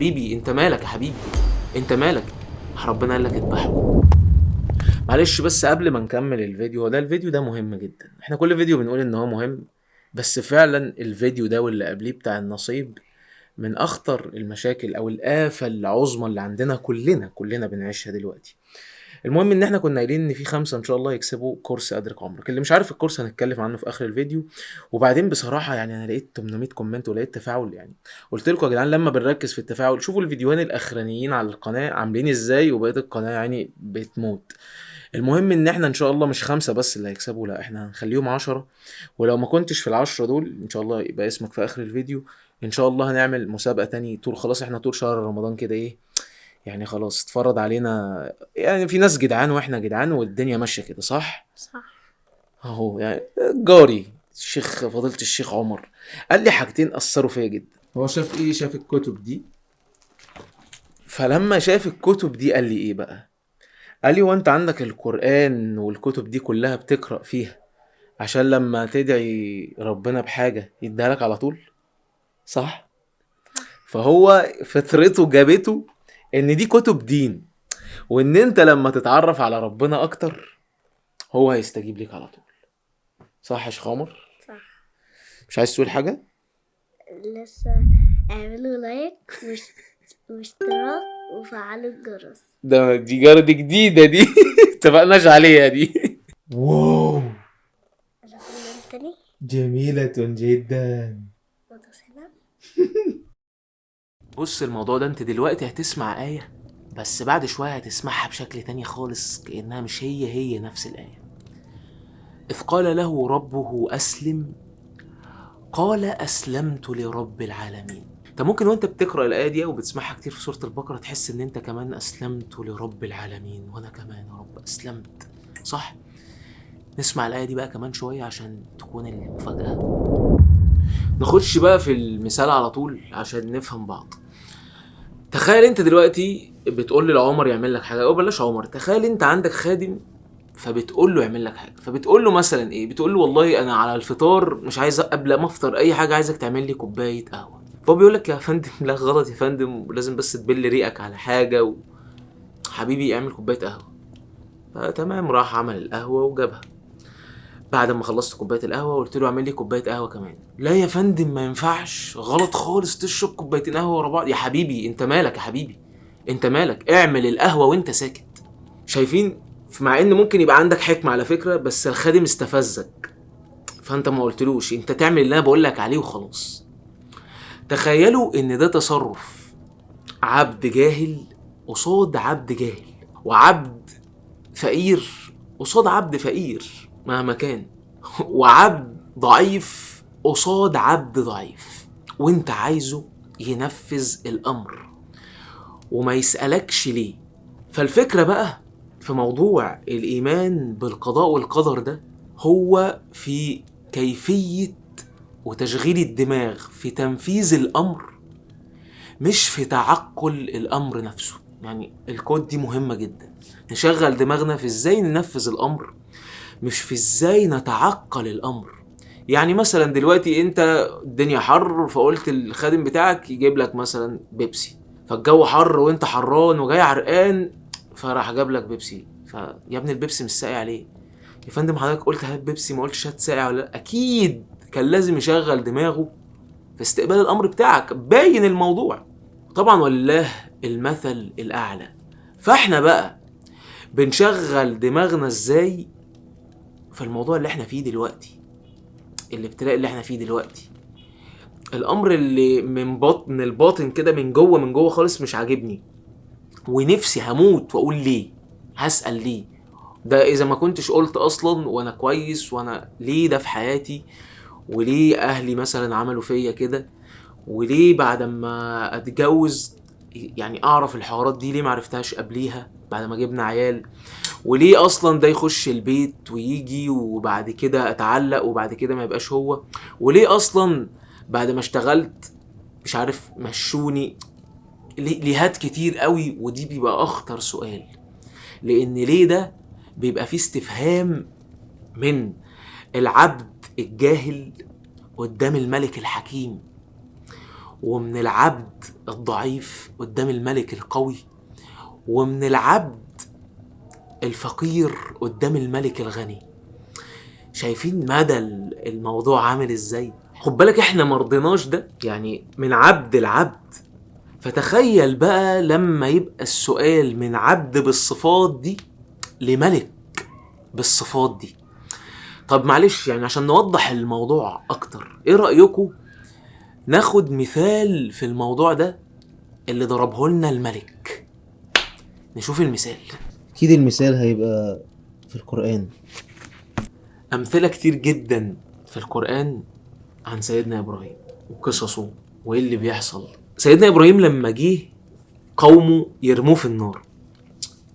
حبيبي انت مالك يا حبيبي؟ انت مالك؟ ربنا قال لك اذبحه. معلش بس قبل ما نكمل الفيديو، الفيديو ده مهم جدا. احنا كل فيديو بنقول ان هو مهم، بس فعلا الفيديو ده واللي قبليه بتاع النصيب من اخطر المشاكل او الآفة العظمى اللي عندنا كلنا بنعيشها دلوقتي. المهم ان احنا كنا قايلين ان في 5 ان شاء الله يكسبوا كورس ادرك عمرك. اللي مش عارف الكورس هنتكلم عنه في اخر الفيديو. وبعدين بصراحه يعني انا لقيت 800 كومنت ولقيت تفاعل. يعني قلت لكم يا جدعان لما بنركز في التفاعل شوفوا الفيديوهين الاخرانيين على القناه عاملين ازاي، وبقيه القناه يعني بتموت. المهم ان احنا ان شاء الله مش 5 بس اللي هيكسبوا، لا احنا هنخليهم 10. ولو ما كنتش في ال10 دول ان شاء الله يبقى اسمك في اخر الفيديو. ان شاء الله هنعمل مسابقه تاني طول، خلاص احنا طول شهر رمضان كده ايه يعني، خلاص اتفرض علينا. يعني في ناس جدعان واحنا جدعان والدنيا ماشيه كده، صح؟ صح. اهو يعني جاري الشيخ فضيلة الشيخ عمر قال لي حاجتين اثروا فيا جدا. هو شاف ايه؟ شاف الكتب دي. فلما شاف الكتب دي قال لي ايه بقى؟ قال لي وانت عندك القرآن والكتب دي كلها بتقرأ فيها عشان لما تدعي ربنا بحاجة يديها لك على طول، صح؟ فهو فطرته جابته ان دي كتب دين، وان انت لما تتعرف على ربنا اكتر هو هيستجيب لك على طول. صح يا شيخ عمر؟ صح. مش عايز تقول حاجة؟ لسه اعملوا لايك واشتراك وفعلوا الجرس. دي جارة جديدة دي اتفقناش عليها دي. واو الفيلم التاني جميلة جدا. وتصلنا. بص الموضوع ده انت دلوقتي هتسمع آية، بس بعد شوية هتسمعها بشكل تاني خالص كأنها مش هي نفس الآية. إذ قال له ربه أسلم قال أسلمت لرب العالمين. انت ممكن وانت بتقرأ الآية دي وبتسمعها كتير في سورة البقرة تحس ان انت كمان أسلمت لرب العالمين، وانا كمان يا رب أسلمت، صح؟ نسمع الآية دي بقى كمان شوية عشان تكون المفاجأة. نخش بقى في المثال على طول عشان نفهم بعض. تخيل انت دلوقتي بتقول لعمر يعمل لك حاجة، او بلاش عمر، تخيل انت عندك خادم فبتقول له يعمل لك حاجة، فبتقول له مثلا ايه؟ بتقول له والله انا على الفطار مش عايز قبل ما افطر اي حاجة عايزك تعمل لي كوباية قهوة. فهو بيقول لك يا فندم لا غلط يا فندم، ولازم بس تبل ريقك على حاجة حبيبي اعمل كوباية قهوة. فتمام، راح عمل القهوة وجابها. بعد ما خلصت كوبايه القهوه قلت له اعمل لي كوبايه قهوه كمان. لا يا فندم ما ينفعش، غلط خالص تشرب كوبايتين قهوه ورا بعض. يا حبيبي انت مالك يا حبيبي؟ انت مالك؟ اعمل القهوه وانت ساكت. شايفين؟ مع ان ممكن يبقى عندك حكمه على فكره، بس الخادم استفزك فانت ما قلتلوش، انت تعمل اللي انا بقول لك عليه وخلاص. تخيلوا ان ده تصرف عبد جاهل قصاد عبد جاهل، وعبد فقير قصاد عبد فقير مهما كان، وعبد ضعيف قصاد عبد ضعيف، وانت عايزه ينفذ الامر وما يسألكش ليه. فالفكرة بقى في موضوع الايمان بالقضاء والقدر ده هو في كيفية وتشغيل الدماغ في تنفيذ الامر، مش في تعقل الامر نفسه. يعني الكود دي مهمة جدا، نشغل دماغنا في ازاي ننفذ الامر مش في ازاي نتعقل الامر. يعني مثلا دلوقتي انت الدنيا حر فقلت الخادم بتاعك يجيب لك مثلا بيبسي، فالجو حر وانت حران وجاي عرقان فراح جاب لك بيبسي. فيا ابني البيبسي مش ساقع ليه؟ يا فندم حضرتك قلت هات بيبسي ما قلتش هات ساقع ولا لا؟ اكيد كان لازم يشغل دماغه في استقبال الامر بتاعك، باين الموضوع. طبعا ولله المثل الاعلى. فاحنا بقى بنشغل دماغنا ازاي في الموضوع اللي احنا فيه دلوقتي، الابتلاء اللي احنا فيه دلوقتي، الامر اللي من بطن الباطن كده من جوه خالص مش عاجبني، ونفسي هموت واقول ليه، هسأل ليه. ده اذا ما كنتش قلت اصلا وانا كويس، وانا ليه ده في حياتي، وليه اهلي مثلا عملوا فيا كده، وليه بعد ما اتجوز يعني اعرف الحوارات دي ليه معرفتهاش قبليها بعد ما جبنا عيال، وليه اصلا ده يخش البيت ويجي وبعد كده اتعلق وبعد كده ما يبقاش هو، وليه اصلا بعد ما اشتغلت مش عارف مشوني. ليهات كتير قوي، ودي بيبقى اخطر سؤال، لان ليه ده بيبقى فيه استفهام من العبد الجاهل قدام الملك الحكيم، ومن العبد الضعيف قدام الملك القوي، ومن العبد الفقير قدام الملك الغني. شايفين مدى الموضوع عامل ازاي؟ خد بالك احنا مرضناش ده، يعني من عبد العبد. فتخيل بقى لما يبقى السؤال من عبد بالصفات دي لملك بالصفات دي. طب معلش يعني عشان نوضح الموضوع اكتر، ايه رأيكم ناخد مثال في الموضوع ده اللي ضربه لنا الملك؟ نشوف المثال. أكيد المثال هيبقى في القرآن. أمثلة كتير جدا في القرآن عن سيدنا إبراهيم وقصصه وإيه اللي بيحصل. سيدنا إبراهيم لما جه قومه يرموه في النار،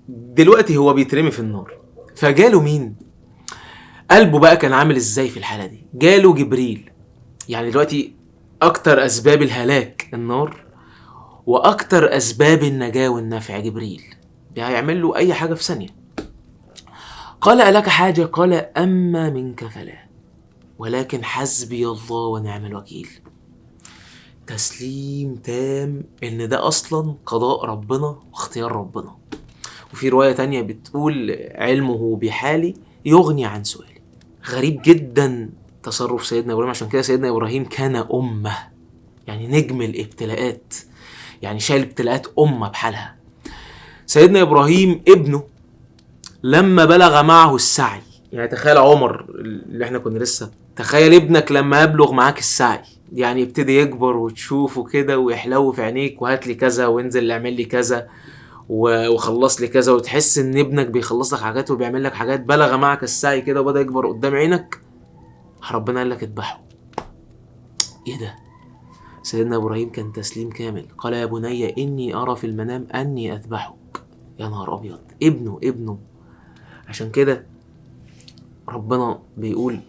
دلوقتي هو بيترمي في النار، فجاله مين؟ قلبه بقى كان عامل إزاي في الحالة دي؟ جاله جبريل. يعني دلوقتي أكتر أسباب الهلاك النار، وأكتر أسباب النجاة والنفع جبريل، هيعمل له أي حاجة في ثانية. قال ألك حاجة؟ قال أما منك فلا، ولكن حسبي الله ونعم الوكيل. تسليم تام ان ده اصلا قضاء ربنا واختيار ربنا. وفي رواية تانية بتقول علمه بحالي يغني عن سؤالي. غريب جدا تصرف سيدنا ابراهيم. عشان كده سيدنا ابراهيم كان امة، يعني نجم الابتلاءات، يعني شايل ابتلاءات امة بحالها. سيدنا ابراهيم ابنه لما بلغ معه السعي، يعني تخيل عمر اللي احنا كنا لسه، تخيل ابنك لما يبلغ معاك السعي، يعني يبتدي يكبر وتشوفه كده ويحلو في عينيك، وهات لي كذا وانزل اعمل لي كذا وخلص لي كذا، وتحس ان ابنك بيخلص لك حاجات وبيعمل لك حاجات. بلغ معك السعي كده وبدأ يكبر قدام عينك، ربنا قال لك اذبحه. ايه ده؟ سيدنا ابراهيم كان تسليم كامل. قال يا بني اني ارى في المنام اني اذبحك. يا نهار ابيض، ابنه. عشان كده ربنا بيقول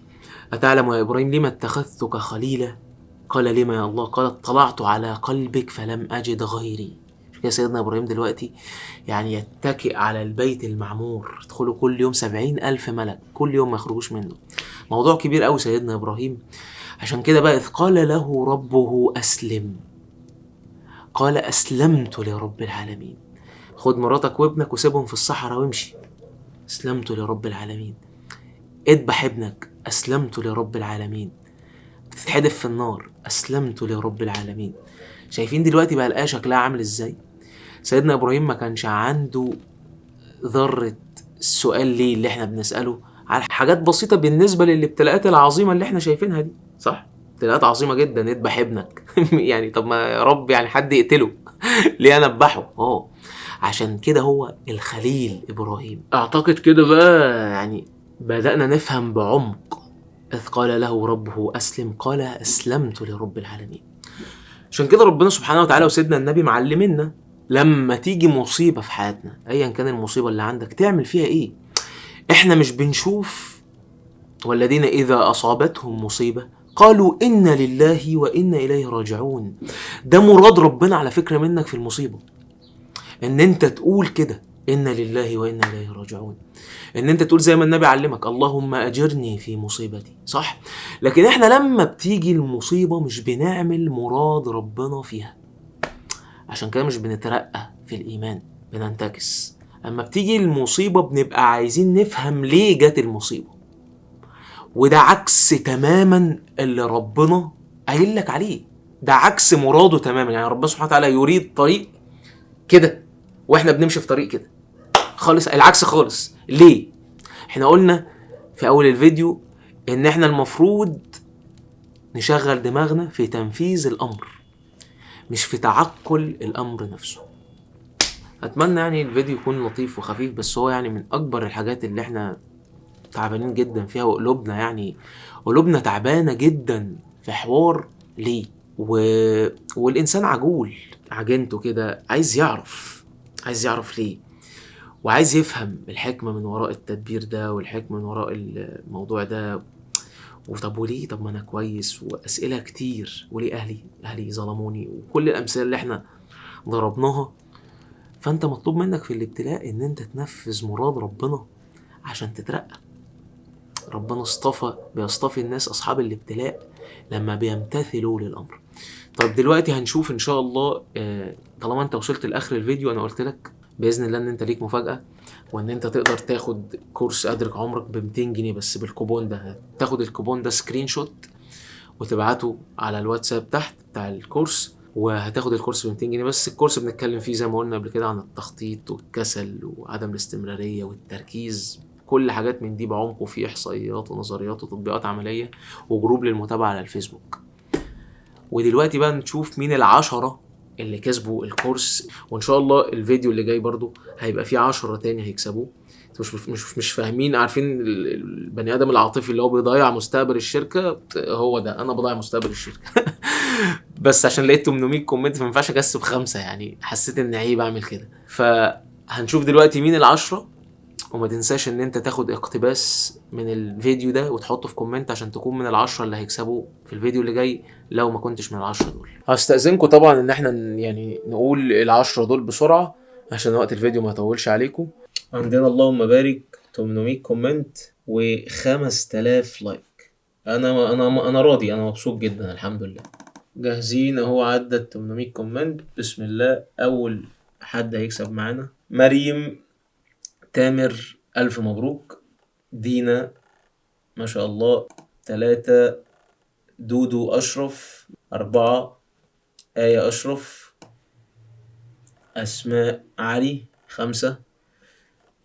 أتعلم يا إبراهيم لما اتخذتك خليلا؟ قال لما يا الله؟ قال اطلعت على قلبك فلم أجد غيري. كده سيدنا إبراهيم دلوقتي يعني يتكئ على البيت المعمور، يدخلوا كل يوم 70,000 ملك، كل يوم ما يخرجوش منه. موضوع كبير أوي سيدنا إبراهيم. عشان كده بقى إذ قال له ربه أسلم، قال أسلمت لرب العالمين. خد مراتك وابنك وسيبهم في الصحراء وامشي، أسلمت لرب العالمين. اذبح ابنك، أسلمت لرب العالمين. تتحدف في النار، أسلمت لرب العالمين. شايفين دلوقتي بقى الآية شكلها عامل إزاي؟ سيدنا إبراهيم ما كانش عنده ذرة السؤال ليه اللي احنا بنسأله على حاجات بسيطة بالنسبة للابتلاءات العظيمة اللي احنا شايفينها دي، صح؟ ابتلاءات عظيمة جدا، اذبح ابنك. يعني طب ما يا رب يعني حد يقتله ليه أنا أذبحه؟ عشان كده هو الخليل إبراهيم. أعتقد كده بقى يعني بدأنا نفهم بعمق. إذ قال له ربه أسلم قال أسلمت لرب العالمين. عشان كده ربنا سبحانه وتعالى وسيدنا النبي معلمنا لما تيجي مصيبة في حياتنا، أيا كان المصيبة اللي عندك، تعمل فيها إيه؟ إحنا مش بنشوف والذين إذا أصابتهم مصيبة قالوا إنا لله وإنا إليه راجعون. ده مراد ربنا على فكرة منك في المصيبة، إن أنت تقول كده إنا لله وإنا إليه راجعون، ان انت تقول زي ما النبي علمك اللهم اجرني في مصيبتي، صح؟ لكن احنا لما بتيجي المصيبة مش بنعمل مراد ربنا فيها، عشان كده مش بنترقى في الايمان، بننتكس. اما بتيجي المصيبة بنبقى عايزين نفهم ليه جت المصيبة، وده عكس تماما اللي ربنا قايل لك عليه، ده عكس مراده تماما. يعني ربنا سبحانه وتعالى يريد طريق كده واحنا بنمشي في طريق كده خالص، العكس خالص. ليه؟ احنا قلنا في اول الفيديو ان احنا المفروض نشغل دماغنا في تنفيذ الامر مش في تعقل الامر نفسه. اتمنى يعني الفيديو يكون لطيف وخفيف، بس هو يعني من اكبر الحاجات اللي احنا تعبانين جدا فيها، وقلوبنا يعني قلوبنا تعبانة جدا في حوار ليه. والانسان عجول عجنته كده، عايز يعرف ليه، وعايز يفهم الحكمة من وراء التدبير ده والحكمة من وراء الموضوع ده. وطب وليه؟ طب ما انا كويس، واسئلة كتير. وليه اهلي ظلموني، وكل الامثلة اللي احنا ضربناها. فانت مطلوب منك في الابتلاء ان انت تنفذ مراد ربنا عشان تترقى. ربنا بيصطفي الناس اصحاب الابتلاء لما بيمتثلوا للامر. طب دلوقتي هنشوف ان شاء الله، طالما انت وصلت لاخر الفيديو انا قلت لك باذن الله ان انت ليك مفاجاه، وان انت تقدر تاخد كورس ادرك عمرك ب 200 جنيه بس بالكوبون ده. تاخد الكوبون ده سكرين شوت وتبعته على الواتساب تحت بتاع الكورس، وهتاخد الكورس ب 200 جنيه بس. الكورس بنتكلم فيه زي ما قلنا قبل كده عن التخطيط والكسل وعدم الاستمراريه والتركيز، كل حاجات من دي بعمق، وفيه احصائيات ونظريات وتطبيقات عمليه وجروب للمتابعه على الفيسبوك. ودلوقتي بقى نشوف مين العشرة اللي كسبوا الكورس، وان شاء الله الفيديو اللي جاي برضو هيبقى فيه 10 تاني هيكسبوه. انتوا مش فاهمين، عارفين البني ادم العاطفي اللي هو بيضيع مستقبل الشركه، هو ده انا بضيع مستقبل الشركه. بس عشان لقيت 800 كومنت فما ينفعش اكسب 5، يعني حسيت ان عيب اعمل كده. فهنشوف دلوقتي مين العشرة، وما تنساش ان انت تاخد اقتباس من الفيديو ده وتحطه في كومنت عشان تكون من ال10 اللي هيكسبوا في الفيديو اللي جاي لو ما كنتش من ال10 دول. هستأذنكم طبعا ان احنا يعني نقول ال10 دول بسرعة عشان وقت الفيديو ما يطولش عليكم. عندنا اللهم بارك 800 كومنت و5000 لايك. انا راضي، انا مبسوط جدا الحمد لله. جاهزين اهو، عدى 800 كومنت. بسم الله. اول حد هيكسب معانا مريم تامر، ألف مبروك. دينا ما شاء الله 3. دودو أشرف 4. آية أشرف. أسماء علي 5.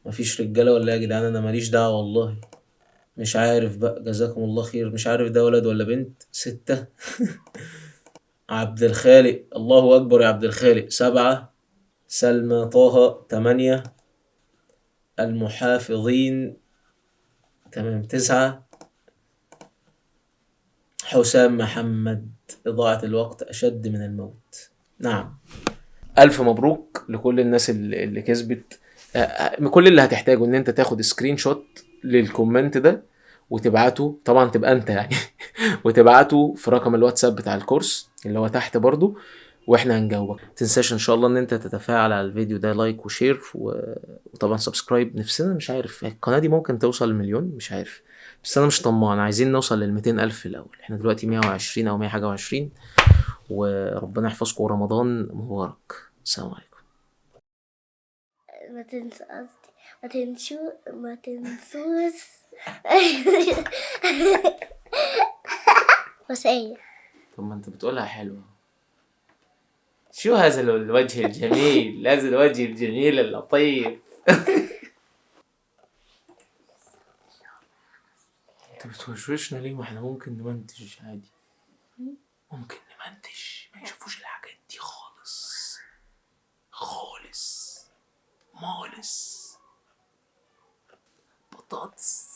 مفيش رجالة ولا يا جدعان؟ أنا ماليش دعوة والله، مش عارف بقى، جزاكم الله خير، مش عارف ده ولد ولا بنت. 6. عبد الخالق، الله أكبر يا عبد الخالق 7. سلمى طه 8. المحافظين تمام 9. حسام محمد، إضاعة الوقت أشد من الموت. نعم، ألف مبروك لكل الناس اللي كسبت. كل اللي هتحتاجه إن أنت تاخد سكرين شوت للكومنت ده وتبعته، طبعا تبقى أنت يعني وتبعته في رقم الواتساب بتاع الكورس اللي هو تحت برضو، واحنا هنجاوبك. متنساش ان شاء الله ان انت تتفاعل على الفيديو ده، لايك وشير وطبعا سبسكرايب. نفسنا، مش عارف القناة دي ممكن توصل ل1,000,000، مش عارف، بس انا مش طماع، عايزين نوصل ل200,000 الاول. احنا دلوقتي 120 او 100 حاجة و20. وربنا يحفظكم، ورمضان مبارك. السلام عليكم. ما تنسى قصدي ما تنسوش وسائل. طب ما انت بتقولها حلوة. شو هذا الوجه الجميل، هذا الوجه الجميل اللطيف. انت بتوشوشنا ليه؟ ما احنا ممكن نمنتج عادي، ممكن نمنتج ما يشوفوش الحاجات دي خالص خالص. مالس بطاطس.